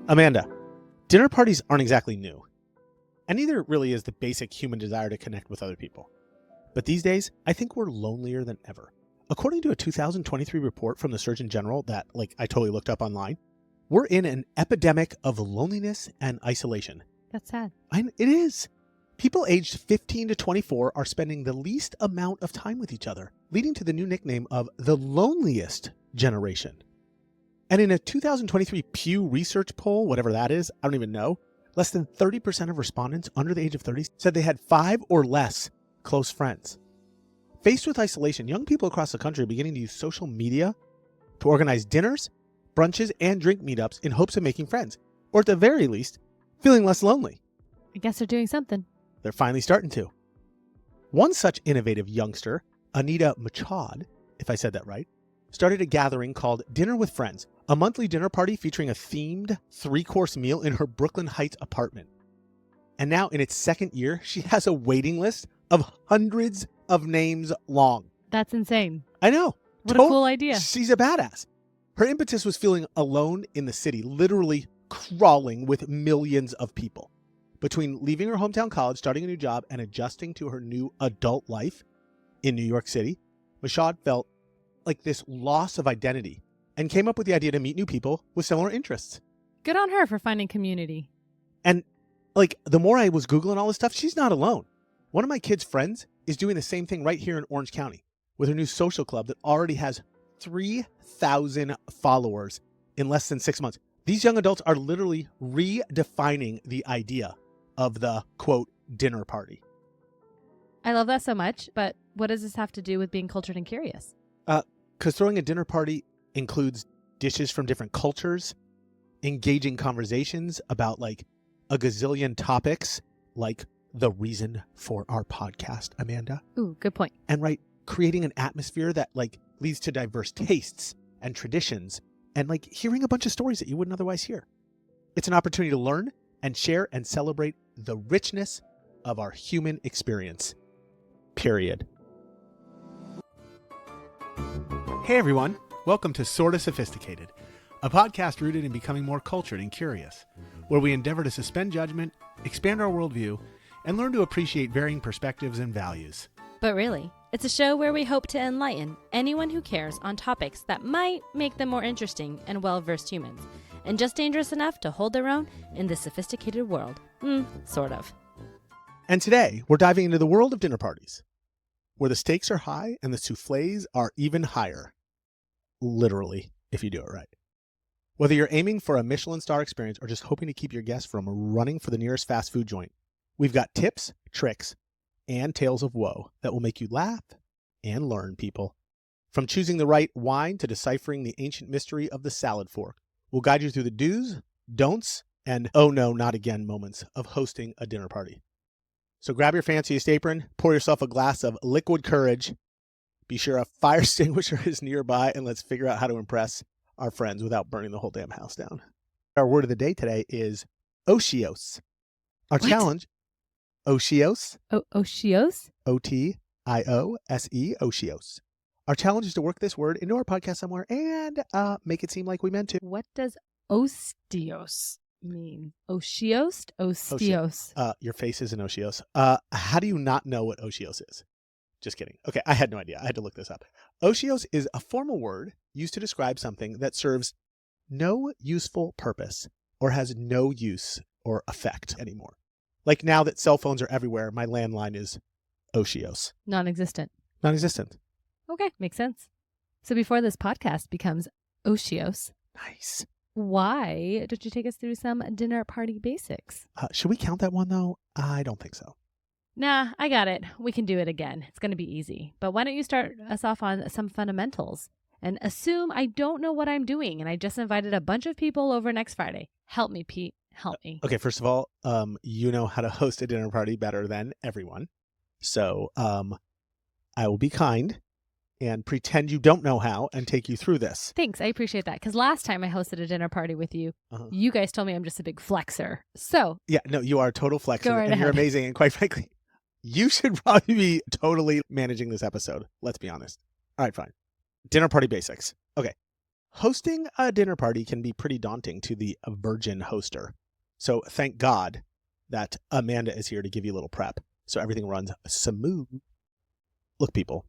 Amanda, dinner parties aren't exactly new, and neither really is the basic human desire to connect with other people. But these days, I think we're lonelier than ever. According to a 2023 report from the Surgeon General that, I totally looked up online, we're in an epidemic of loneliness and isolation. That's sad. It is. People aged 15 to 24 are spending the least amount of time with each other, leading to the new nickname of the loneliest generation. And in a 2023 Pew Research poll, whatever that is, I don't even know, less than 30% of respondents under the age of 30 said they had 5 or less close friends. Faced with isolation, young people across the country are beginning to use social media to organize dinners, brunches, and drink meetups in hopes of making friends, or at the very least, feeling less lonely. I guess they're doing something. They're finally starting to. One such innovative youngster, Anita Machad, if I said that right, started a gathering called Dinner with Friends, a monthly dinner party featuring a themed 3-course meal in her Brooklyn Heights apartment. And now in its second year, she has a waiting list of hundreds of names long. That's insane. I know. What a cool idea. She's a badass. Her impetus was feeling alone in the city, literally crawling with millions of people. Between leaving her hometown college, starting a new job, and adjusting to her new adult life in New York City, Mashad felt like this loss of identity and came up with the idea to meet new people with similar interests. Good on her for finding community. And the more I was Googling all this stuff, she's not alone. One of my kids' friends is doing the same thing right here in Orange County with her new social club that already has 3,000 followers in less than 6 months. These young adults are literally redefining the idea of the, quote, dinner party. I love that so much, but what does this have to do with being cultured and curious? Because throwing a dinner party includes dishes from different cultures, engaging conversations about a gazillion topics, like the reason for our podcast, Amanda. Ooh, good point. And creating an atmosphere that leads to diverse tastes and traditions and hearing a bunch of stories that you wouldn't otherwise hear. It's an opportunity to learn and share and celebrate the richness of our human experience. Period. Hey everyone, welcome to Sorta Sophisticated, a podcast rooted in becoming more cultured and curious, where we endeavor to suspend judgment, expand our worldview, and learn to appreciate varying perspectives and values. But really, it's a show where we hope to enlighten anyone who cares on topics that might make them more interesting and well-versed humans, and just dangerous enough to hold their own in this sophisticated world. Sort of. And today, we're diving into the world of dinner parties, where the stakes are high and the soufflés are even higher. Literally, if you do it right. Whether you're aiming for a Michelin star experience or just hoping to keep your guests from running for the nearest fast food joint, we've got tips, tricks, and tales of woe that will make you laugh and learn, people. From choosing the right wine to deciphering the ancient mystery of the salad fork, we'll guide you through the do's, don'ts, and oh no, not again moments of hosting a dinner party. So grab your fanciest apron, pour yourself a glass of liquid courage, be sure a fire extinguisher is nearby, and let's figure out how to impress our friends without burning the whole damn house down. Our word of the day today is otiose. Our challenge, otiose. Otiose? O-T-I-O-S-E, otiose. Our challenge is to work this word into our podcast somewhere and make it seem like we meant to. What does ostios mean? Otiose? Ostios. Your face is an otiose. How do you not know what otiose is? Just kidding. Okay, I had no idea. I had to look this up. Otiose is a formal word used to describe something that serves no useful purpose or has no use or effect anymore. Like now that cell phones are everywhere, my landline is otiose. Non-existent. Non-existent. Okay, makes sense. So before this podcast becomes otiose, Nice. why don't you take us through some dinner party basics? Should we count that one though? I don't think so. Nah, I got it. We can do it again. It's going to be easy. But why don't you start us off on some fundamentals and assume I don't know what I'm doing and I just invited a bunch of people over next Friday. Help me, Pete. Help me. Okay, first of all, you know how to host a dinner party better than everyone. So I will be kind and pretend you don't know how and take you through this. Thanks. I appreciate that. Because last time I hosted a dinner party with you, you guys told me I'm just a big flexer. So yeah, no, you are a total flexer Go right and you're ahead. amazing. And quite frankly, you should probably be totally managing this episode. Let's be honest. All right, fine. Dinner party basics. Okay. Hosting a dinner party can be pretty daunting to the virgin hoster. So thank God that Amanda is here to give you a little prep so everything runs smooth. Look, people,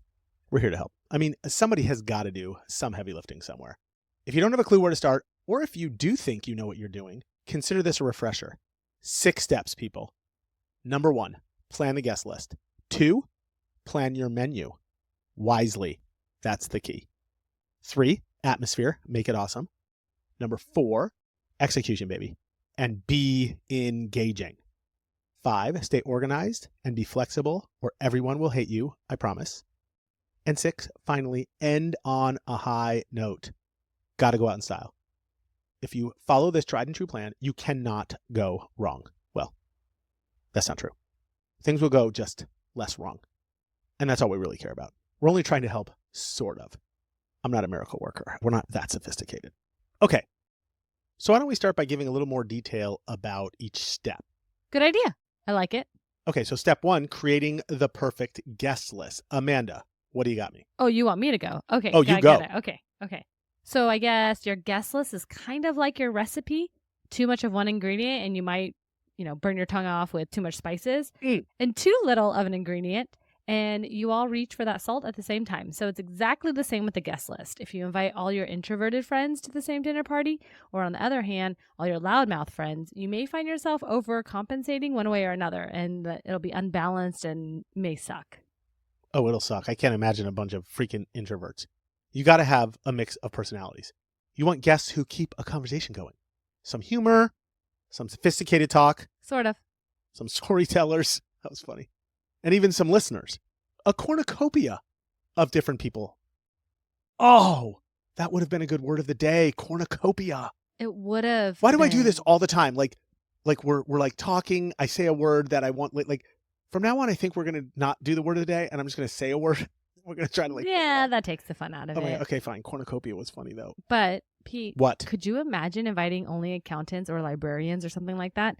we're here to help. I mean, somebody has got to do some heavy lifting somewhere. If you don't have a clue where to start, or if you do think you know what you're doing, consider this a refresher. 6 steps, people. Number 1, plan the guest list. 2, plan your menu wisely. That's the key. 3, atmosphere. Make it awesome. Number 4, execution, baby. And be engaging. 5, stay organized and be flexible or everyone will hate you, I promise. And 6, finally, end on a high note. Got to go out in style. If you follow this tried and true plan, you cannot go wrong. Well, that's not true. Things will go just less wrong. And that's all we really care about. We're only trying to help, sort of. I'm not a miracle worker. We're not that sophisticated. Okay. So why don't we start by giving a little more detail about each step? Good idea. I like it. Okay, so step 1, creating the perfect guest list. Amanda, what do you got me? Oh, you want me to go? Okay. Oh, you go. Got it. Okay. So I guess your guest list is kind of like your recipe. Too much of one ingredient and you might, burn your tongue off with too much spices. And too little of an ingredient and you all reach for that salt at the same time. So it's exactly the same with the guest list. If you invite all your introverted friends to the same dinner party, or on the other hand, all your loudmouth friends, you may find yourself overcompensating one way or another and it'll be unbalanced and may suck. Oh, it'll suck. I can't imagine a bunch of freaking introverts. You got to have a mix of personalities. You want guests who keep a conversation going. Some humor, some sophisticated talk. Sort of. Some storytellers. That was funny. And even some listeners. A cornucopia of different people. Oh, that would have been a good word of the day. Cornucopia. It would have. Why do I do this all the time? Like we're like talking. I say a word that I want. Like from now on, I think we're going to not do the word of the day. And I'm just going to say a word. We're going to try to Yeah, that takes the fun out of it. Okay, fine. Cornucopia was funny though. But Pete. What? Could you imagine inviting only accountants or librarians or something like that?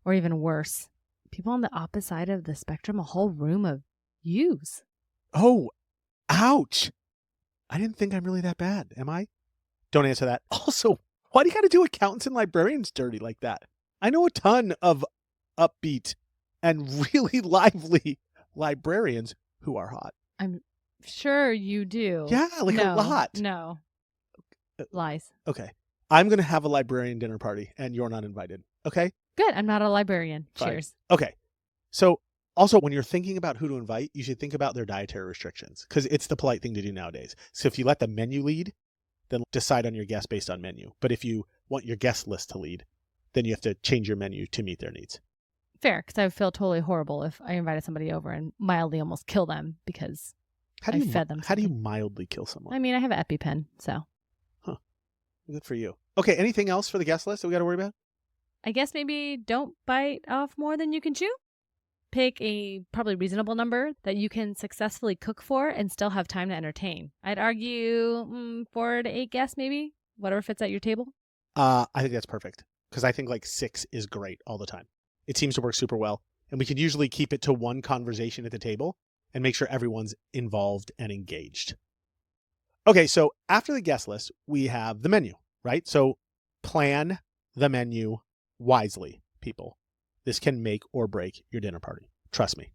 Or even worse, people on the opposite side of the spectrum, a whole room of yous. Oh, ouch. I didn't think I'm really that bad, am I? Don't answer that. Also, why do you got to do accountants and librarians dirty like that? I know a ton of upbeat and really lively librarians who are hot. I'm sure you do. Yeah, like a lot. No. Lies. Okay. I'm going to have a librarian dinner party and you're not invited. Okay? Good. I'm not a librarian. Fine. Cheers. Okay. So also when you're thinking about who to invite, you should think about their dietary restrictions because it's the polite thing to do nowadays. So if you let the menu lead, then decide on your guests based on menu. But if you want your guest list to lead, then you have to change your menu to meet their needs. Fair, because I would feel totally horrible if I invited somebody over and mildly almost kill them because I fed them. How do you mildly kill someone? I mean, I have an EpiPen, so. Huh. Good for you. Okay, anything else for the guest list that we got to worry about? I guess maybe don't bite off more than you can chew. Pick a probably reasonable number that you can successfully cook for and still have time to entertain. I'd argue 4 to 8 guests maybe, whatever fits at your table. I think that's perfect because I think like 6 is great all the time. It seems to work super well. And we can usually keep it to one conversation at the table and make sure everyone's involved and engaged. Okay, so after the guest list, we have the menu, right? So plan the menu wisely, people. This can make or break your dinner party. Trust me.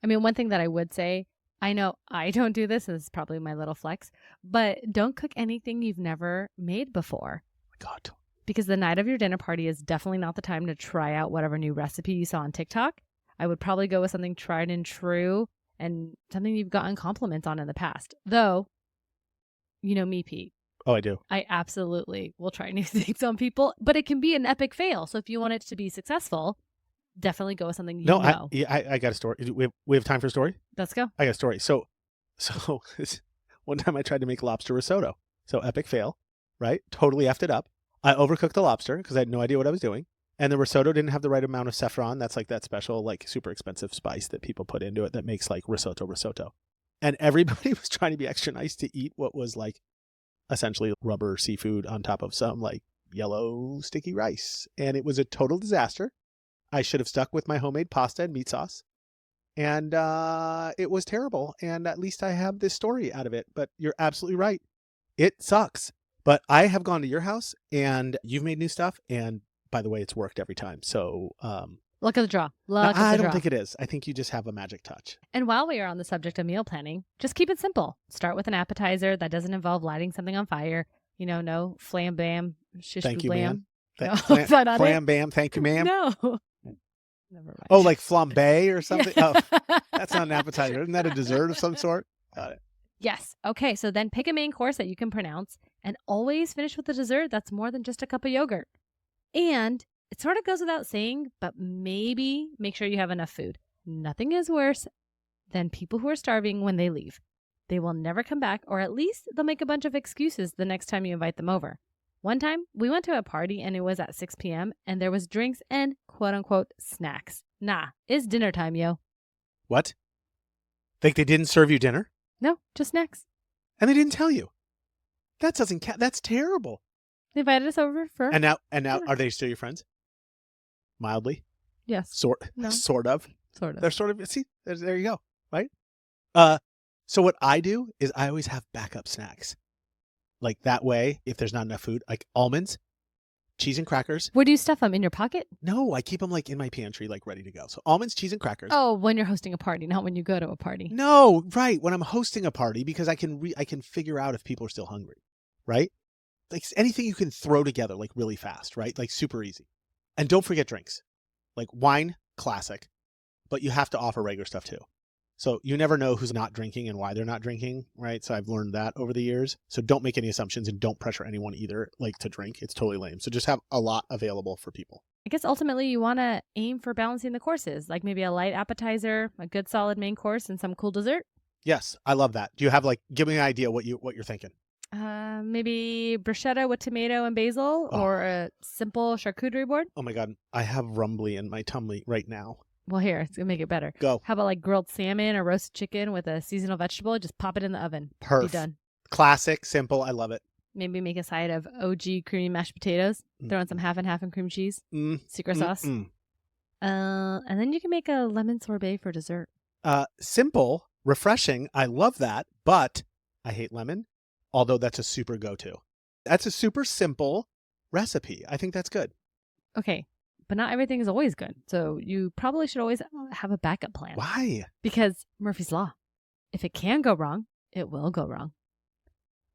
I mean, one thing that I would say, I know I don't do this, this is probably my little flex, but don't cook anything you've never made before. Oh my God. Because the night of your dinner party is definitely not the time to try out whatever new recipe you saw on TikTok. I would probably go with something tried and true and something you've gotten compliments on in the past. Though, you know me, Pete. Oh, I do. I absolutely will try new things on people, but it can be an epic fail. So if you want it to be successful, definitely go with something you know. I got a story. We have time for a story? Let's go. I got a story. So one time I tried to make lobster risotto. So epic fail, right? Totally effed it up. I overcooked the lobster because I had no idea what I was doing. And the risotto didn't have the right amount of saffron. That's like that special, like super expensive spice that people put into it that makes like risotto. And everybody was trying to be extra nice to eat what was like essentially rubber seafood on top of some like yellow sticky rice. And it was a total disaster. I should have stuck with my homemade pasta and meat sauce. And it was terrible. And at least I have this story out of it. But you're absolutely right. It sucks. But I have gone to your house and you've made new stuff. And by the way, it's worked every time. So Luck of the draw. Luck of the I draw. don't think it is. I think you just have a magic touch. And while we are on the subject of meal planning, just keep it simple. Start with an appetizer that doesn't involve lighting something on fire. You know, no flam bam, shish Thank you, blam. ma'am. No, is that not Flam it? bam. Thank you, ma'am. No. Never mind. Oh, like flambe or something? Yeah. Oh, that's not an appetizer. Isn't that a dessert of some sort? Got it. Yes. Okay. So then pick a main course that you can pronounce and always finish with a dessert that's more than just a cup of yogurt. And it sort of goes without saying, but maybe make sure you have enough food. Nothing is worse than people who are starving when they leave. They will never come back, or at least they'll make a bunch of excuses the next time you invite them over. One time, we went to a party and it was at 6 p.m. and there was drinks and quote-unquote snacks. Nah, it's dinner time, yo. What? Like they didn't serve you dinner? No, just snacks. And they didn't tell you? That doesn't count. That's terrible. They invited us over for... And now dinner. are they still your friends? Mildly? Yes. Sort No. of. Sort of. They're sort of, see, there you go, right? So what I do is I always have backup snacks. Like that way, if there's not enough food, like almonds, cheese and crackers. Where do you stuff them? In your pocket? No, I keep them like in my pantry, like ready to go. So almonds, cheese and crackers. Oh, when you're hosting a party, not when you go to a party. No, right. When I'm hosting a party, because I can figure out if people are still hungry, right? Like anything you can throw together like really fast, right? Like super easy. And don't forget drinks. Like wine, classic. But you have to offer regular stuff too. So you never know who's not drinking and why they're not drinking, right? So I've learned that over the years. So don't make any assumptions and don't pressure anyone either, like to drink. It's totally lame. So just have a lot available for people. I guess ultimately you want to aim for balancing the courses, like maybe a light appetizer, a good solid main course, and some cool dessert. Yes, I love that. Do you have give me an idea what you're thinking? Maybe bruschetta with tomato and basil, or a simple charcuterie board. Oh my God, I have rumbly in my tummy right now. Well, here, it's going to make it better. Go. How about like grilled salmon or roasted chicken with a seasonal vegetable? Just pop it in the oven. Perfect. Be done. Classic, simple. I love it. Maybe make a side of OG creamy mashed potatoes. Throw in some half and half and cream cheese. Secret sauce. And then you can make a lemon sorbet for dessert. Simple, refreshing. I love that, but I hate lemon, although that's a super go-to. That's a super simple recipe. I think that's good. Okay. But not everything is always good. So you probably should always have a backup plan. Why? Because Murphy's Law. If it can go wrong, it will go wrong.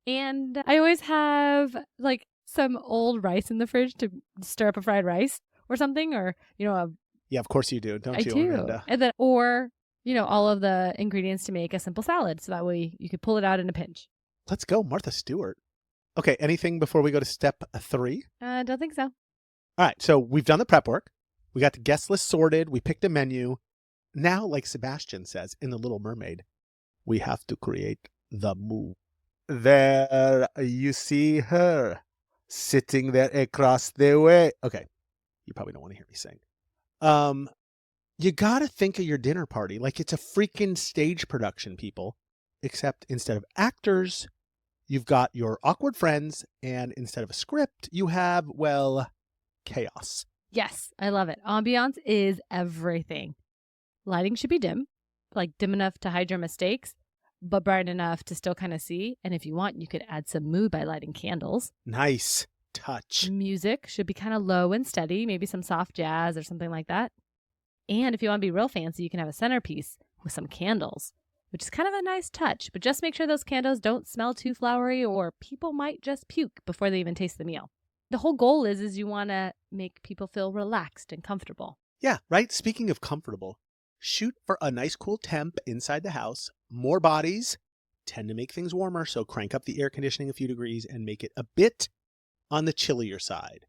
And I always have like some old rice in the fridge to stir up a fried rice or something, or, Yeah, of course you do. Don't I you? do. Miranda? And then, or, all of the ingredients to make a simple salad. So that way you could pull it out in a pinch. Let's go, Martha Stewart. Okay, anything before we go to step 3? I don't think so. All right, so we've done the prep work. We got the guest list sorted. We picked a menu. Now, like Sebastian says in The Little Mermaid, we have to create the mood. There you see her sitting there across the way. Okay, you probably don't want to hear me sing. You got to think of your dinner party like it's a freaking stage production, people. Except instead of actors, you've got your awkward friends, and instead of a script, you have, well, chaos. Yes, I love it. Ambiance is everything. Lighting should be dim, like dim enough to hide your mistakes, but bright enough to still kind of see. And if you want, you could add some mood by lighting candles. Nice touch. Music should be kind of low and steady, maybe some soft jazz or something like that. And if you want to be real fancy, you can have a centerpiece with some candles, which is kind of a nice touch, but just make sure those candles don't smell too flowery or people might just puke before they even taste the meal. The whole goal is you want to make people feel relaxed and comfortable. Yeah, right? Speaking of comfortable, shoot for a nice cool temp inside the house. More bodies tend to make things warmer, so crank up the air conditioning a few degrees and make it a bit on the chillier side.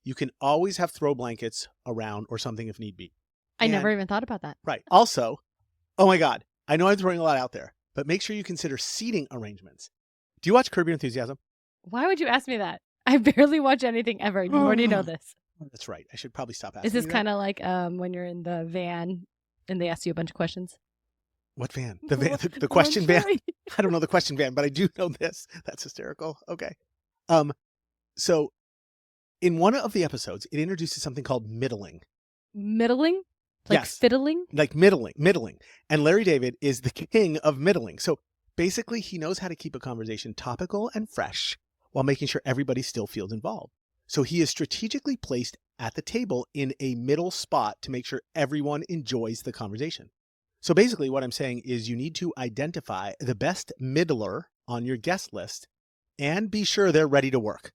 You can always have throw blankets around or something if need be. I never even thought about that. Right. Also, oh my God, I know I'm throwing a lot out there, but make sure you consider seating arrangements. Do you watch Curb Your Enthusiasm? Why would you ask me that? I barely watch anything ever. You already know this. That's right. I should probably stop asking. Is this you kind of like when you're in the van and they ask you a bunch of questions? What van? The van? The question van? I don't know the question van, but I do know this. That's hysterical. Okay. So in one of the episodes, it introduces something called middling. Middling? Like yes. fiddling? Like middling. And Larry David is the king of middling. So basically, he knows how to keep a conversation topical and fresh while making sure everybody still feels involved. So he is strategically placed at the table in a middle spot to make sure everyone enjoys the conversation. So basically what I'm saying is you need to identify the best middler on your guest list and be sure they're ready to work.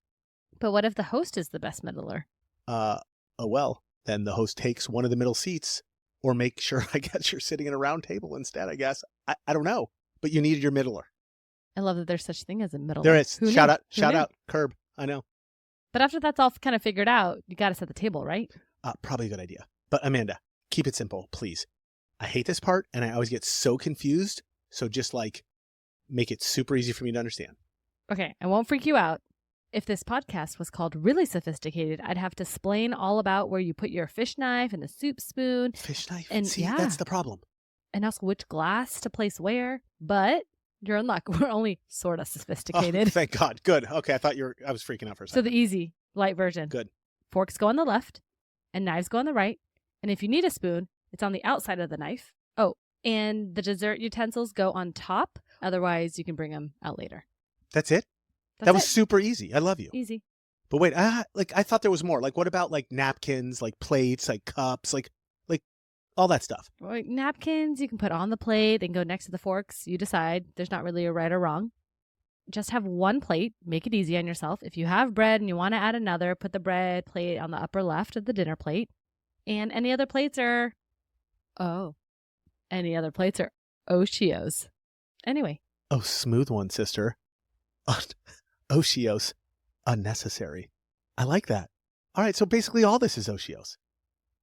But what if the host is the best middler? Then the host takes one of the middle seats, or make sure, I guess, you're sitting at a round table instead, I guess. I don't know, but you need your middler. I love that there's such thing as a middler. There is. Who Shout knew? out, Curb. I know. But after that's all kind of figured out, you got to set the table, right? Probably a good idea. But Amanda, keep it simple, please. I hate this part, and I always get so confused. So just make it super easy for me to understand. Okay, I won't freak you out. If this podcast was called Really Sophisticated, I'd have to explain all about where you put your fish knife and the soup spoon. Fish knife? And see, yeah. That's the problem. And also which glass to place where. But you're in luck. We're only sort of sophisticated. Oh, thank God. Good. Okay, I was freaking out for a So second. the easy, light version. Good. Forks go on the left and knives go on the right. And if you need a spoon, it's on the outside of the knife. Oh, and the dessert utensils go on top. Otherwise, you can bring them out later. That's it? That was super easy. I love you. Easy. But wait, I thought there was more. What about napkins, plates, cups, all that stuff? Like napkins, you can put on the plate. They can go next to the forks. You decide. There's not really a right or wrong. Just have one plate. Make it easy on yourself. If you have bread and you want to add another, put the bread plate on the upper left of the dinner plate. And any other plates are... Any other plates are Oshios. Anyway. Oh, smooth one, sister. Oshios. Unnecessary. I like that. All right, so basically all this is Oshios.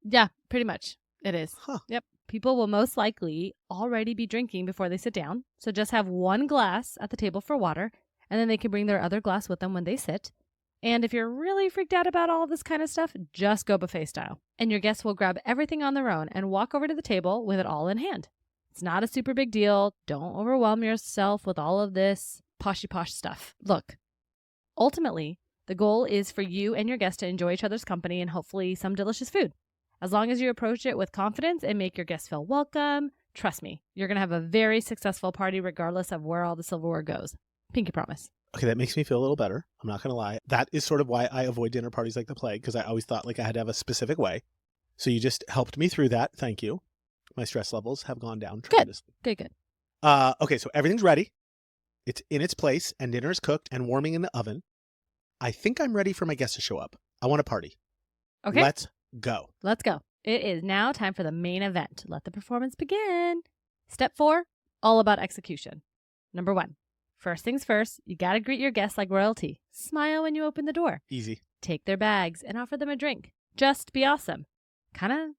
Yeah, pretty much. It is. Huh. Yep. People will most likely already be drinking before they sit down. So just have one glass at the table for water, and then they can bring their other glass with them when they sit. And if you're really freaked out about all this kind of stuff, just go buffet style. And your guests will grab everything on their own and walk over to the table with it all in hand. It's not a super big deal. Don't overwhelm yourself with all of this poshy posh stuff. Look, ultimately, the goal is for you and your guests to enjoy each other's company and hopefully some delicious food. As long as you approach it with confidence and make your guests feel welcome, trust me, you're going to have a very successful party regardless of where all the silverware goes. Pinky promise. Okay, that makes me feel a little better. I'm not going to lie. That is sort of why I avoid dinner parties like the plague, because I always thought I had to have a specific way. So you just helped me through that. Thank you. My stress levels have gone down tremendously. Good. Okay, so everything's ready. It's in its place, and dinner is cooked and warming in the oven. I think I'm ready for my guests to show up. I want a party. Okay. Let's go. Let's go. It is now time for the main event. Let the performance begin. Step 4, all about execution. Number 1, first things first, you got to greet your guests like royalty. Smile when you open the door. Easy. Take their bags and offer them a drink. Just be awesome. Kind of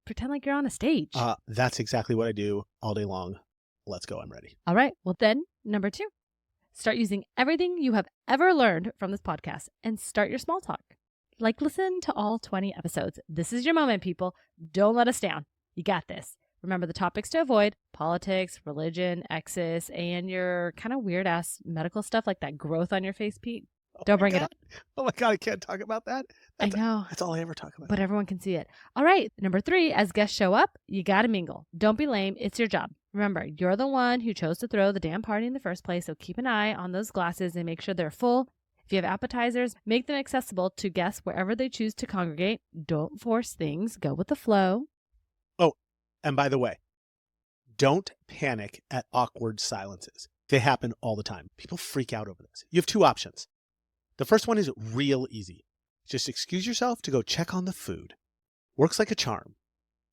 pretend like you're on a stage. That's exactly what I do all day long. Let's go. I'm ready. All right. Well, then, number 2, start using everything you have ever learned from this podcast and start your small talk. Listen to all 20 episodes. This is your moment, people. Don't let us down. You got this. Remember the topics to avoid: politics, religion, exes, and your kind of weird ass medical stuff like that growth on your face, Pete. Don't bring it up. Oh my God, I can't talk about that. I know. That's all I ever talk about. But everyone can see it. All right. Number 3, as guests show up, you got to mingle. Don't be lame. It's your job. Remember, you're the one who chose to throw the damn party in the first place, so keep an eye on those glasses and make sure they're full. If you have appetizers, make them accessible to guests wherever they choose to congregate. Don't force things. Go with the flow. Oh, and by the way, don't panic at awkward silences. They happen all the time. People freak out over this. You have 2 options. The first one is real easy. Just excuse yourself to go check on the food. Works like a charm.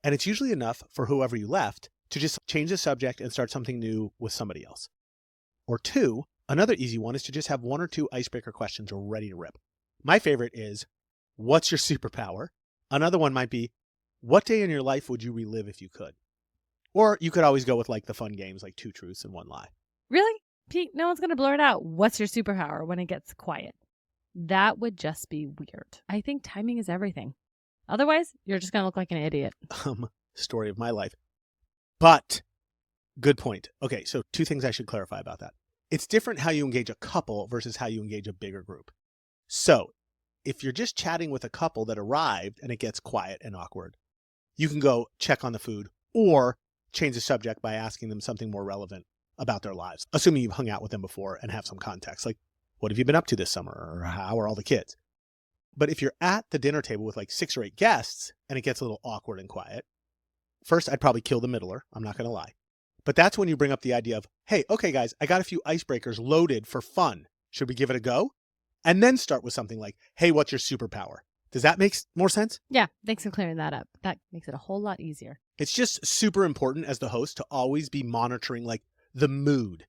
And it's usually enough for whoever you left to just change the subject and start something new with somebody else. Or 2, another easy one is to just have 1 or 2 icebreaker questions ready to rip. My favorite is, what's your superpower? Another one might be, what day in your life would you relive if you could? Or you could always go with the fun games like 2 truths and 1 lie. Really? Pete, no one's going to blurt out, what's your superpower when it gets quiet? That would just be weird. I think timing is everything. Otherwise, you're just going to look like an idiot. Story of my life. But, good point. Okay, so 2 things I should clarify about that. It's different how you engage a couple versus how you engage a bigger group. So, if you're just chatting with a couple that arrived and it gets quiet and awkward, you can go check on the food or change the subject by asking them something more relevant about their lives, assuming you've hung out with them before and have some context. What have you been up to this summer? Or how are all the kids? But if you're at the dinner table with like 6 or 8 guests and it gets a little awkward and quiet, first, I'd probably kill the middler. I'm not going to lie. But that's when you bring up the idea of, hey, okay, guys, I got a few icebreakers loaded for fun. Should we give it a go? And then start with something like, hey, what's your superpower? Does that make more sense? Yeah, thanks for clearing that up. That makes it a whole lot easier. It's just super important as the host to always be monitoring like the mood.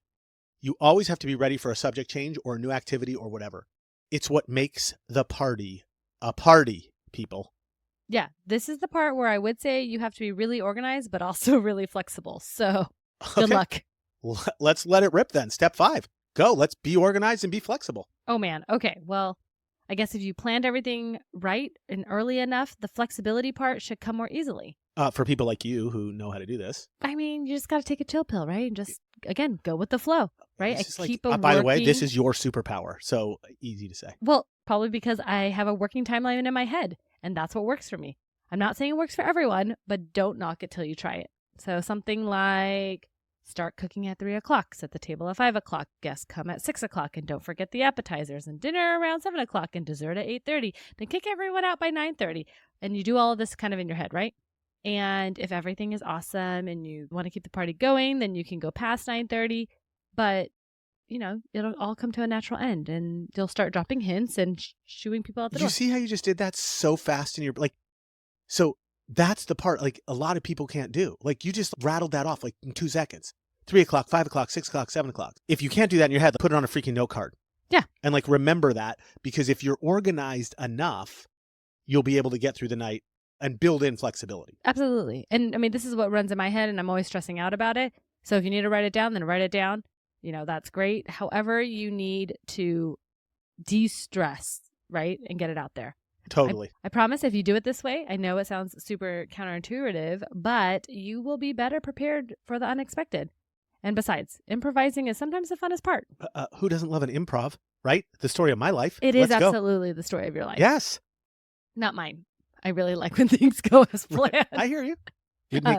You always have to be ready for a subject change or a new activity or whatever. It's what makes the party a party, people. Yeah, this is the part where I would say you have to be really organized, but also really flexible. So good luck. Let's let it rip then. Step 5. Go. Let's be organized and be flexible. Oh, man. Okay. Well, I guess if you planned everything right and early enough, the flexibility part should come more easily. For people like you who know how to do this. I mean, you just got to take a chill pill, right? And just, again, go with the flow, right? By the way, this is your superpower. So easy to say. Well, probably because I have a working timeline in my head, and that's what works for me. I'm not saying it works for everyone, but don't knock it till you try it. So something like start cooking at 3 o'clock, set the table at 5 o'clock, guests come at 6 o'clock, and don't forget the appetizers, and dinner around 7 o'clock, and dessert at 8:30. Then kick everyone out by 9:30. And you do all of this kind of in your head, right? And if everything is awesome and you want to keep the party going, then you can go past 9:30. But, you know, it'll all come to a natural end, and you'll start dropping hints and shooing people out the door. You see how you just did that so fast in your, like, so that's the part, like, a lot of people can't do. Like, you just rattled that off, like, in 2 seconds. 3 o'clock, 5 o'clock, 6 o'clock, 7 o'clock. If you can't do that in your head, put it on a freaking note card. Yeah. And, like, remember that, because if you're organized enough, you'll be able to get through the night and build in flexibility. Absolutely. And I mean, this is what runs in my head, and I'm always stressing out about it. So if you need to write it down, then write it down. You know, that's great. However, you need to de-stress, right? And get it out there. Totally. I promise if you do it this way, I know it sounds super counterintuitive, but you will be better prepared for the unexpected. And besides, improvising is sometimes the funnest part. Who doesn't love an improv, right? The story of my life. It is Let's go. absolutely the story of your life. Yes. Not mine. I really like when things go as planned. I hear you.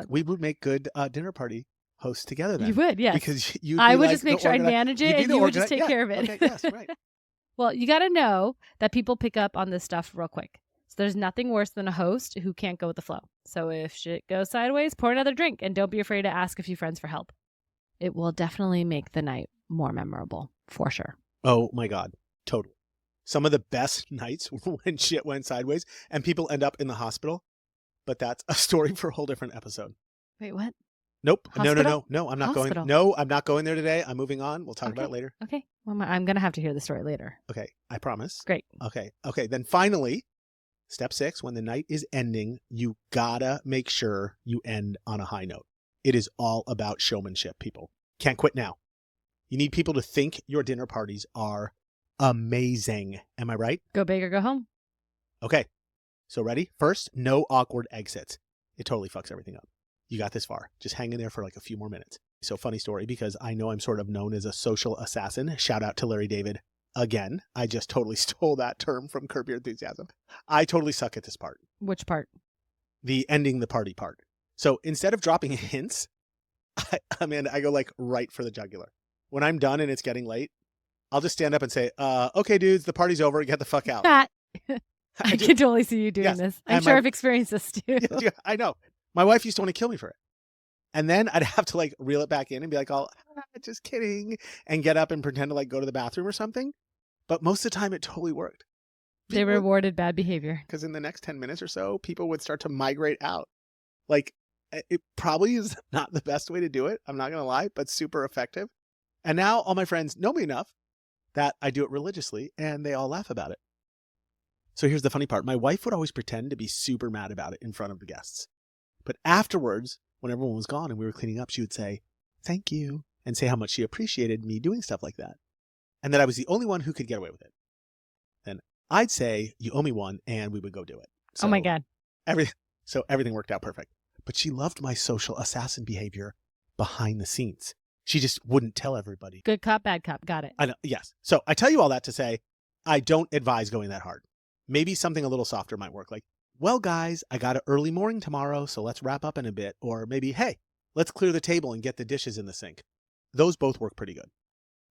We would make good dinner party hosts together then. You would, yes. Because I would just make sure I'd manage it, and you would just take care of it. Okay, yes, right. Well, you got to know that people pick up on this stuff real quick. So there's nothing worse than a host who can't go with the flow. So if shit goes sideways, pour another drink, and don't be afraid to ask a few friends for help. It will definitely make the night more memorable, for sure. Oh my God, totally. Some of the best nights when shit went sideways and people end up in the hospital. But that's a story for a whole different episode. Wait, what? Nope. Hospital? No, I'm not Hospital. going. No, I'm not going there today. I'm moving on. We'll talk about it later. Okay. Well, I'm going to have to hear the story later. Okay. I promise. Great. Okay. Then finally, step 6, when the night is ending, you gotta make sure you end on a high note. It is all about showmanship, people. Can't quit now. You need people to think your dinner parties are amazing. Am I right? Go big or go home. Okay. So ready? First, no awkward exits. It totally fucks everything up. You got this far. Just hang in there for like a few more minutes. So funny story, because I know I'm sort of known as a social assassin. Shout out to Larry David again. I just totally stole that term from Curb Your Enthusiasm. I totally suck at this part. Which part? The ending the party part. So instead of dropping hints, I go like right for the jugular. When I'm done and it's getting late, I'll just stand up and say, okay, dudes, the party's over. Get the fuck out. Pat. I can totally see you doing this. I'm sure I've experienced this too. Yeah, I know. My wife used to want to kill me for it. And then I'd have to like reel it back in and be like, just kidding. And get up and pretend to like go to the bathroom or something. But most of the time it totally worked. They rewarded bad behavior. Because in the next 10 minutes or so, people would start to migrate out. Like, it probably is not the best way to do it. I'm not going to lie, but super effective. And now all my friends know me enough that I do it religiously and they all laugh about it. So here's the funny part. My wife would always pretend to be super mad about it in front of the guests. But afterwards, when everyone was gone and we were cleaning up, she would say, thank you, and say how much she appreciated me doing stuff like that. And that I was the only one who could get away with it. Then I'd say, you owe me one, and we would go do it. So oh my God. Everything worked out perfect. But she loved my social assassin behavior behind the scenes. She just wouldn't tell everybody. Good cop, bad cop. Got it. I know. Yes. So I tell you all that to say, I don't advise going that hard. Maybe something a little softer might work. Like, well, guys, I got an early morning tomorrow, so let's wrap up in a bit. Or maybe, hey, let's clear the table and get the dishes in the sink. Those both work pretty good.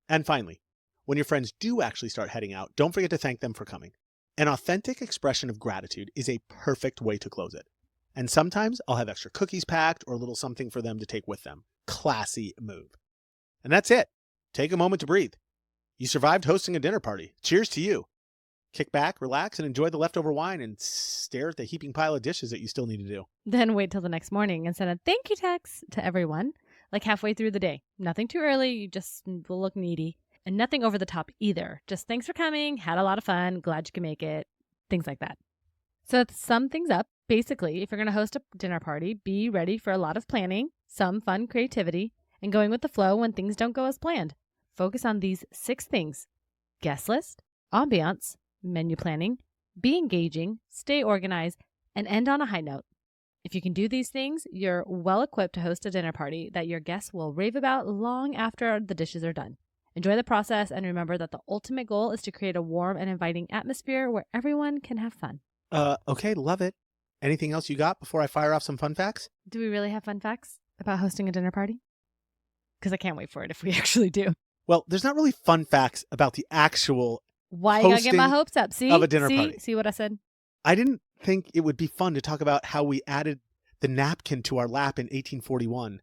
And finally, when your friends do actually start heading out, don't forget to thank them for coming. An authentic expression of gratitude is a perfect way to close it. And sometimes I'll have extra cookies packed or a little something for them to take with them. Classy move. And that's it. Take a moment to breathe. You survived hosting a dinner party. Cheers to you. Kick back, relax, and enjoy the leftover wine and stare at the heaping pile of dishes that you still need to do. Then wait till the next morning and send a thank you text to everyone, like halfway through the day. Nothing too early, you just will look needy. And nothing over the top either. Just thanks for coming, had a lot of fun, glad you could make it, things like that. So to sum things up, basically, if you're going to host a dinner party, be ready for a lot of planning, some fun creativity, and going with the flow when things don't go as planned. Focus on these 6 things: guest list, ambiance, menu planning, be engaging, stay organized, and end on a high note. If you can do these things, you're well equipped to host a dinner party that your guests will rave about long after the dishes are done. Enjoy the process and remember that the ultimate goal is to create a warm and inviting atmosphere where everyone can have fun. Okay, love it. Anything else you got before I fire off some fun facts? Do we really have fun facts about hosting a dinner party? Because I can't wait for it if we actually do. Well, there's not really fun facts about the actual Why you gotta get my hosting hopes up? See? of a dinner party. See what I said? I didn't think it would be fun to talk about how we added the napkin to our lap in 1841.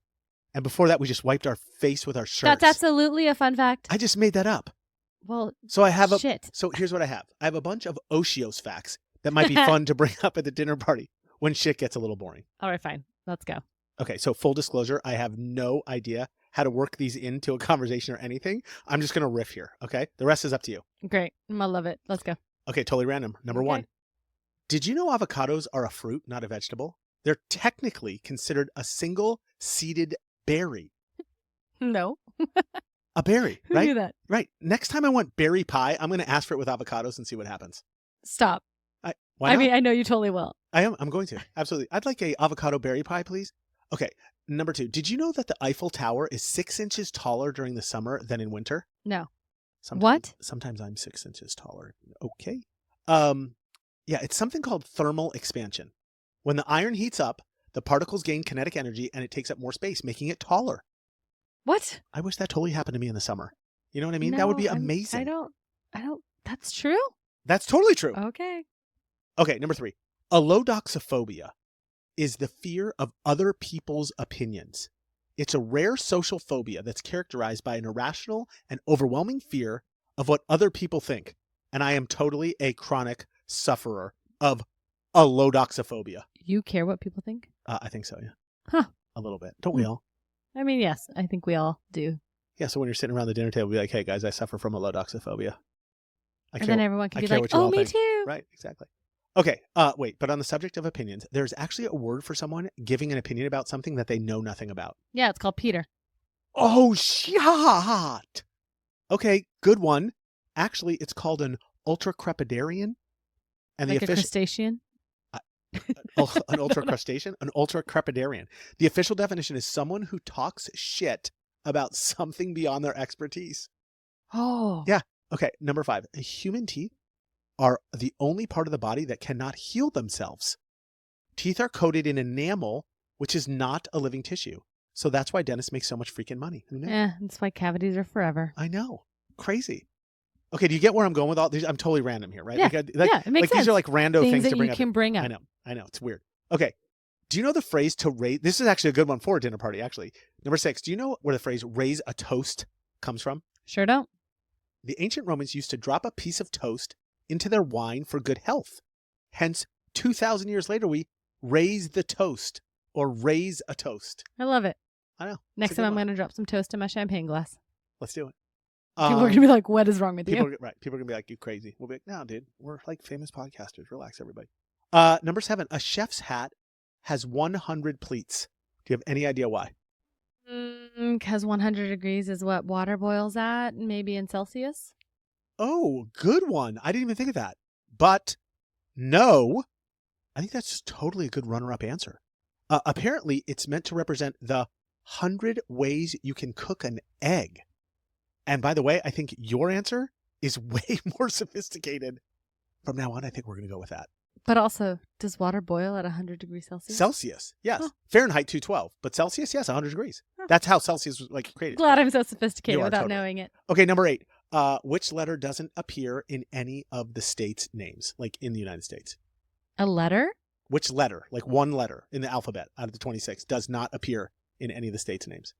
And before that, we just wiped our face with our shirts. That's absolutely a fun fact. I just made that up. Well, So I have shit. So here's what I have. I have a bunch of Oshios facts that might be fun to bring up at the dinner party when shit gets a little boring. All right, fine. Let's go. Okay, so full disclosure, I have no idea how to work these into a conversation or anything. I'm just going to riff here, okay? The rest is up to you. Great. I love it. Let's go. Okay, totally random. Number Okay. 1. Did you know avocados are a fruit, not a vegetable? They're technically considered a single-seeded berry. No. A berry, Who knew right? that? Right. Next time I want berry pie, I'm going to ask for it with avocados and see what happens. Stop. Why not? I mean, I know you totally will. I'm going to. Absolutely. I'd like a avocado berry pie, please. Okay. Number 2. Did you know that the Eiffel Tower is 6 inches taller during the summer than in winter? No. Sometimes, What? Sometimes I'm 6 inches taller. Okay. Yeah, it's something called thermal expansion. When the iron heats up, the particles gain kinetic energy and it takes up more space, making it taller. What? I wish that totally happened to me in the summer. You know what I mean? That would be No, amazing. I don't. That's true? That's totally true. Okay. Okay, number 3. Allodoxophobia is the fear of other people's opinions. It's a rare social phobia that's characterized by an irrational and overwhelming fear of what other people think. And I am totally a chronic sufferer of allodoxophobia. You care what people think? I think so, yeah. Huh. A little bit. Don't we all? I mean, yes, I think we all do. Yeah, so when you're sitting around the dinner table, be like, hey, guys, I suffer from allodoxophobia. And then everyone can I be care like, what you oh, all me think. too. Right, exactly. Okay, wait, but on the subject of opinions, there's actually a word for someone giving an opinion about something that they know nothing about. Yeah, it's called Peter. Oh, shot! Okay, good one. Actually, it's called an ultracrepidarian. And Like the a crustacean? an ultracrustacean? An ultracrepidarian. The official definition is someone who talks shit about something beyond their expertise. Oh. Yeah. Okay, number 5. Human teeth are the only part of the body that cannot heal themselves. Teeth are coated in enamel, which is not a living tissue. So that's why dentists make so much freaking money. Who knew? That's why cavities are forever. I know. Crazy. Okay, do you get where I'm going with all these? I'm totally random here, right? Yeah, Like, yeah, it makes sense. These are like rando Things things that to bring you up. can bring up. I know. It's weird. Okay. Do you know the phrase to raise? This is actually a good one for a dinner party, actually. Number 6. Do you know where the phrase raise a toast comes from? Sure don't. The ancient Romans used to drop a piece of toast into their wine for good health. Hence, 2,000 years later, we raise the toast or raise a toast. I love it. I know. Next time I'm going to drop some toast in my champagne glass. Let's do it. People are going to be like, what is wrong with you? Right. People are going to be like, you crazy. We'll be like, no, dude. We're like famous podcasters. Relax, everybody. Number 7. A chef's hat has 100 pleats. Do you have any idea why? Because 100 degrees is what water boils at, maybe in Celsius. Oh, good one. I didn't even think of that. But no, I think that's totally a good runner-up answer. Apparently, it's meant to represent the 100 ways you can cook an egg. And by the way, I think your answer is way more sophisticated. From now on, I think we're going to go with that. But also, does water boil at 100 degrees Celsius? Celsius, yes. Huh. Fahrenheit 212. But Celsius, yes, 100 degrees. Huh. That's how Celsius was like created. Glad I'm so sophisticated You are without totally. knowing it. Okay, number 8. Which letter doesn't appear in any of the states' names, like in the United States? A letter? Which letter, like one letter in the alphabet out of the 26, does not appear in any of the states' names?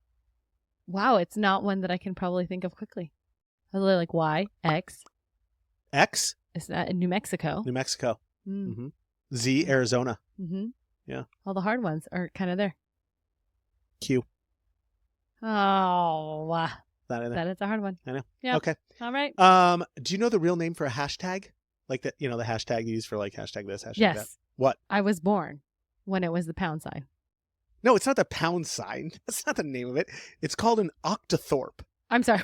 Wow, it's not one that I can probably think of quickly. Other like Y, X. X? Is that in New Mexico? New Mexico. Mm. Mm-hmm. Z, Arizona. Mm-hmm. Yeah. All the hard ones are kind of there. Q. Oh, wow. That in there. That is a hard one. I know. Yeah. Okay. All right. Do you know the real name for a hashtag? Like that, the hashtag you use for like hashtag this, hashtag Yes. that? What? I was born when it was the pound sign. No, it's not the pound sign. That's not the name of it. It's called an octothorpe. I'm sorry.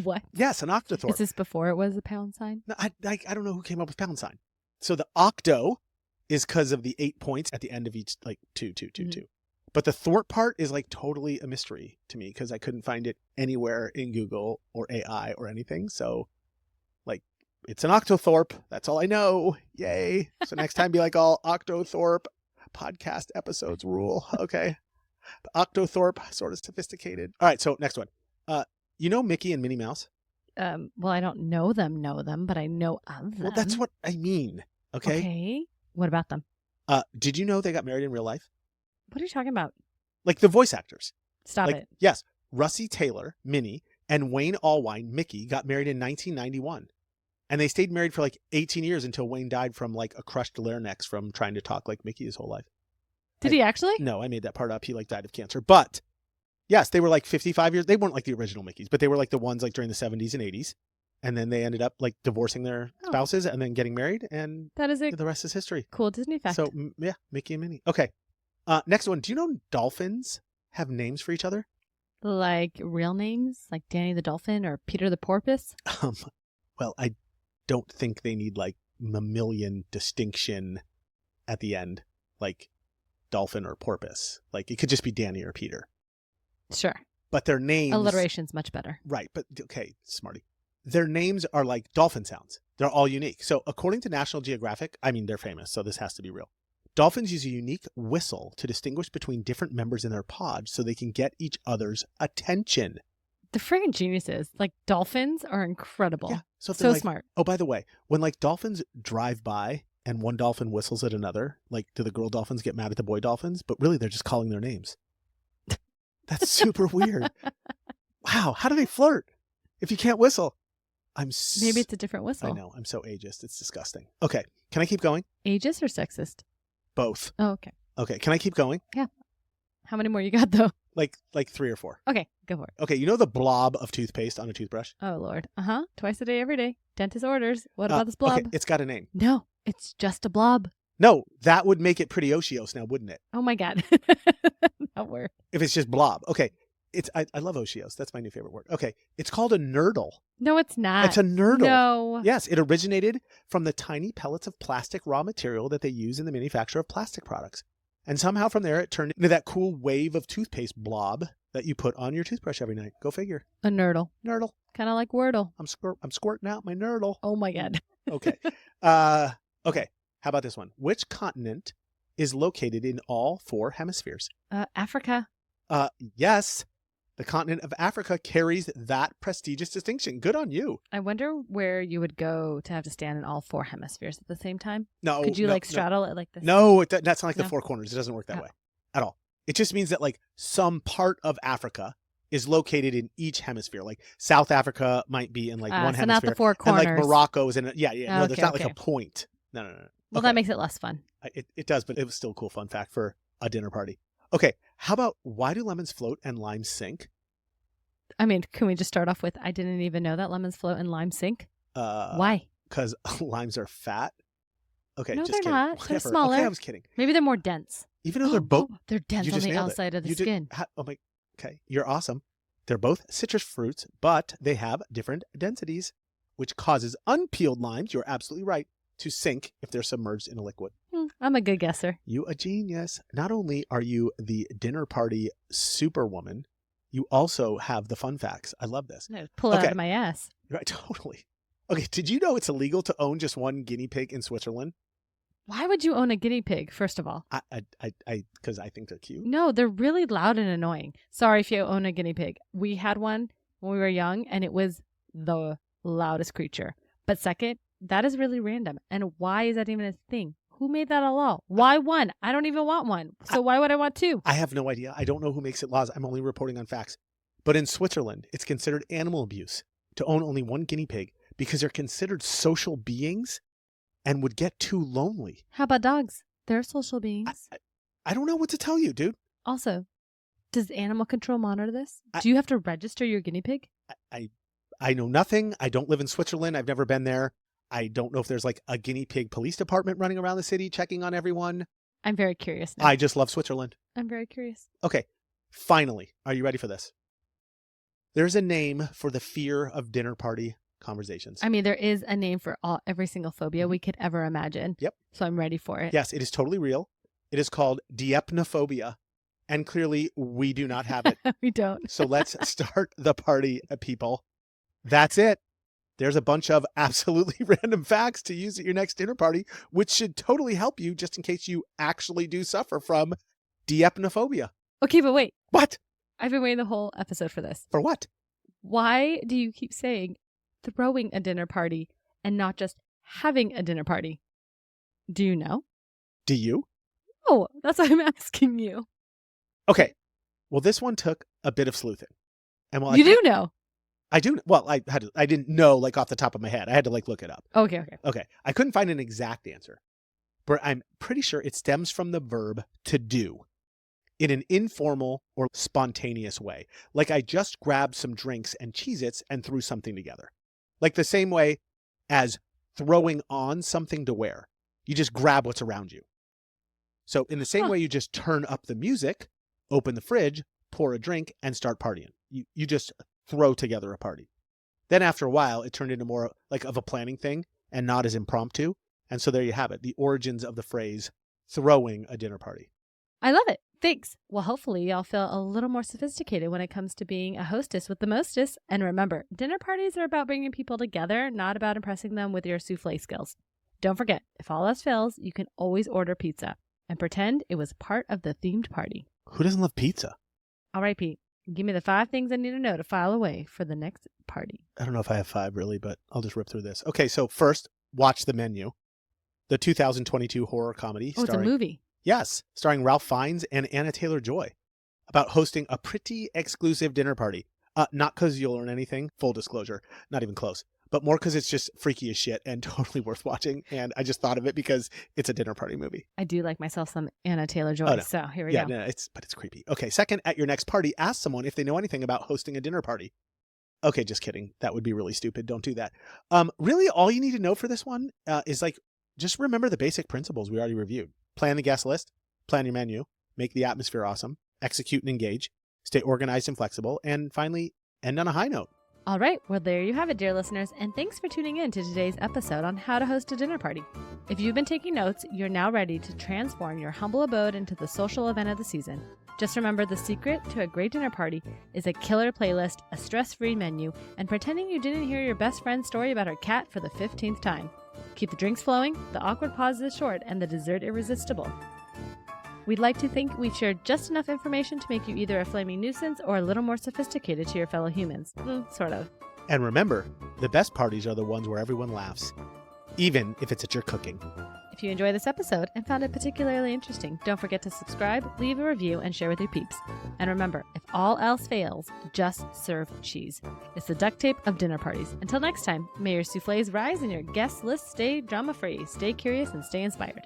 What? Yes, an octothorpe. Is this before it was the pound sign? No, I don't know who came up with pound sign. So the octo is because of the 8 points at the end of each, like 2, 2, 2, 2. But the thorpe part is like totally a mystery to me because I couldn't find it anywhere in Google or AI or anything. So like it's an octothorpe. That's all I know. Yay. So next time be like all octothorpe podcast episodes rule. Okay. The octothorpe, sort of sophisticated. All right. So next one. Mickey and Minnie Mouse? Well, I don't know them, but I know of them. Well, that's what I mean. Okay. Okay. What about them? Did you know they got married in real life? What are you talking about? Like the voice actors. Stop Like, it. Yes. Russie Taylor, Minnie, and Wayne Allwine, Mickey, got married in 1991. And they stayed married for like 18 years until Wayne died from like a crushed larynx from trying to talk like Mickey his whole life. Did he actually? No, I made that part up. He like died of cancer. But yes, they were like 55 years. They weren't like the original Mickeys, but they were like the ones like during the 70s and 80s. And then they ended up like divorcing their spouses and then getting married. And that is the rest is history. Cool Disney fact. So yeah, Mickey and Minnie. Okay. Next one. Do you know dolphins have names for each other? Like real names? Like Danny the Dolphin or Peter the Porpoise? Well, I don't think they need like mammalian distinction at the end, like dolphin or porpoise. Like it could just be Danny or Peter. Sure. But their names... Alliteration's much better. Right. But okay, smarty. Their names are like dolphin sounds. They're all unique. So according to National Geographic, I mean, they're famous, so this has to be real. Dolphins use a unique whistle to distinguish between different members in their pod so they can get each other's attention. They're friggin' geniuses. Like, dolphins are incredible. Yeah. So, so smart. Oh, by the way, when like dolphins drive by and one dolphin whistles at another, like do the girl dolphins get mad at the boy dolphins? But really, they're just calling their names. That's super weird. Wow. How do they flirt if you can't whistle? Maybe it's a different whistle. I know. I'm so ageist. It's disgusting. Okay. Can I keep going? Ageist or sexist? Both. Oh, okay. Okay. Can I keep going? Yeah. How many more you got, though? Like 3 or 4. Okay. Go for it. Okay. You know the blob of toothpaste on a toothbrush? Oh, Lord. Uh-huh. Twice a day, every day. Dentist orders. What about this blob? Okay. It's got a name. No. It's just a blob. No. That would make it pretty Otios now, wouldn't it? Oh, my God. That word. If it's just blob. Okay. I love Otios. That's my new favorite word. Okay. It's called a nurdle. No, it's not. It's a nurdle. No. Yes. It originated from the tiny pellets of plastic raw material that they use in the manufacture of plastic products. And somehow from there, it turned into that cool wave of toothpaste blob that you put on your toothbrush every night. Go figure. A nurdle. Nurdle. Kind of like Wordle. I'm squirting out my nurdle. Oh, my God. Okay. Okay. How about this one? Which continent is located in all 4 hemispheres? Africa. Yes. The continent of Africa carries that prestigious distinction. Good on you. I wonder where you would go to have to stand in all 4 hemispheres at the same time. No. Could you straddle it like this? No, that's not like the 4 corners. It doesn't work that No. way at all. It just means that like some part of Africa is located in each hemisphere. Like South Africa might be in like one so hemisphere. not the 4 corners. And like Morocco is in a, yeah. No, there's Okay, not like okay. a point. No. Well, Okay. that makes it less fun. It does, but it was still a cool fun fact for a dinner party. Okay. How about why do lemons float and limes sink? I mean, can we just start off with, I didn't even know that lemons float and limes sink? Why? Because limes are fat. Okay, No, just they're kidding. not. They're Whatever. smaller. Okay, I was kidding. Maybe they're more dense. Even though they're both... They're dense You on just the nailed it. outside of the You did- skin. Oh my... Okay, you're awesome. They're both citrus fruits, but they have different densities, which causes unpeeled limes, you're absolutely right, to sink if they're submerged in a liquid. I'm a good guesser. You a genius. Not only are you the dinner party superwoman, you also have the fun facts. I love this. I pull it out Okay. of my ass. Right, totally. Okay, did you know it's illegal to own just one guinea pig in Switzerland? Why would you own a guinea pig, first of all? Because I think they're cute. No, they're really loud and annoying. Sorry if you own a guinea pig. We had one when we were young, and it was the loudest creature. But second, that is really random. And why is that even a thing? Who made that a law? Why one? I don't even want one. So why would I want two? I have no idea. I don't know who makes it laws. I'm only reporting on facts. But in Switzerland, it's considered animal abuse to own only one guinea pig because they're considered social beings and would get too lonely. How about dogs? They're social beings. I don't know what to tell you, dude. Also, does animal control monitor this? Do you have to register your guinea pig? I know nothing. I don't live in Switzerland. I've never been there. I don't know if there's like a guinea pig police department running around the city checking on everyone. I'm very curious now. I just love Switzerland. I'm very curious. Okay, finally, are you ready for this? There's a name for the fear of dinner party conversations. I mean, there is a name for every single phobia we could ever imagine. Yep. So I'm ready for it. Yes, it is totally real. It is called diepnophobia. And clearly, we do not have it. We don't. So let's start the party, people. That's it. There's a bunch of absolutely random facts to use at your next dinner party, which should totally help you just in case you actually do suffer from diepnophobia. Okay, but wait. What? I've been waiting the whole episode for this. For what? Why do you keep saying throwing a dinner party and not just having a dinner party? Do you know? Do you? Oh, that's what I'm asking you. Okay. Well, this one took a bit of sleuthing. And while You do know. I do. Well, I didn't know like off the top of my head. I had to like look it up. Okay. Okay. I couldn't find an exact answer, but I'm pretty sure it stems from the verb to do in an informal or spontaneous way. Like I just grabbed some drinks and Cheez-Its and threw something together. Like the same way as throwing on something to wear. You just grab what's around you. So in the same way you just turn up the music, open the fridge, pour a drink, and start partying. You just throw together a party. Then after a while, it turned into more like of a planning thing and not as impromptu. And so there you have it, the origins of the phrase throwing a dinner party. I love it. Thanks. Well, hopefully y'all feel a little more sophisticated when it comes to being a hostess with the mostest. And remember, dinner parties are about bringing people together, not about impressing them with your souffle skills. Don't forget, if all else fails, you can always order pizza and pretend it was part of the themed party. Who doesn't love pizza? All right, Pete. Give me the 5 things I need to know to file away for the next party. I don't know if I have 5 really, but I'll just rip through this. Okay, so first, watch The Menu, the 2022 horror comedy. Oh, it's a movie. Yes, starring Ralph Fiennes and Anna Taylor-Joy, about hosting a pretty exclusive dinner party. Not because you'll learn anything, full disclosure, not even close, but more because it's just freaky as shit and totally worth watching. And I just thought of it because it's a dinner party movie. I do like myself some Anna Taylor-Joy, Oh, no. so here we Yeah, go. no, but it's creepy. Okay, second, at your next party, ask someone if they know anything about hosting a dinner party. Okay, just kidding. That would be really stupid. Don't do that. Really, all you need to know for this one is like, just remember the basic principles we already reviewed. Plan the guest list, plan your menu, make the atmosphere awesome, execute and engage, stay organized and flexible, and finally, end on a high note. All right, well, there you have it, dear listeners, and thanks for tuning in to today's episode on how to host a dinner party. If you've been taking notes, you're now ready to transform your humble abode into the social event of the season. Just remember, the secret to a great dinner party is a killer playlist, a stress-free menu, and pretending you didn't hear your best friend's story about her cat for the 15th time. Keep the drinks flowing, the awkward pauses short, and the dessert irresistible. We'd like to think we've shared just enough information to make you either a flaming nuisance or a little more sophisticated to your fellow humans. Sort of. And remember, the best parties are the ones where everyone laughs, even if it's at your cooking. If you enjoyed this episode and found it particularly interesting, don't forget to subscribe, leave a review, and share with your peeps. And remember, if all else fails, just serve cheese. It's the duct tape of dinner parties. Until next time, may your soufflés rise and your guest list stay drama-free. Stay curious and stay inspired.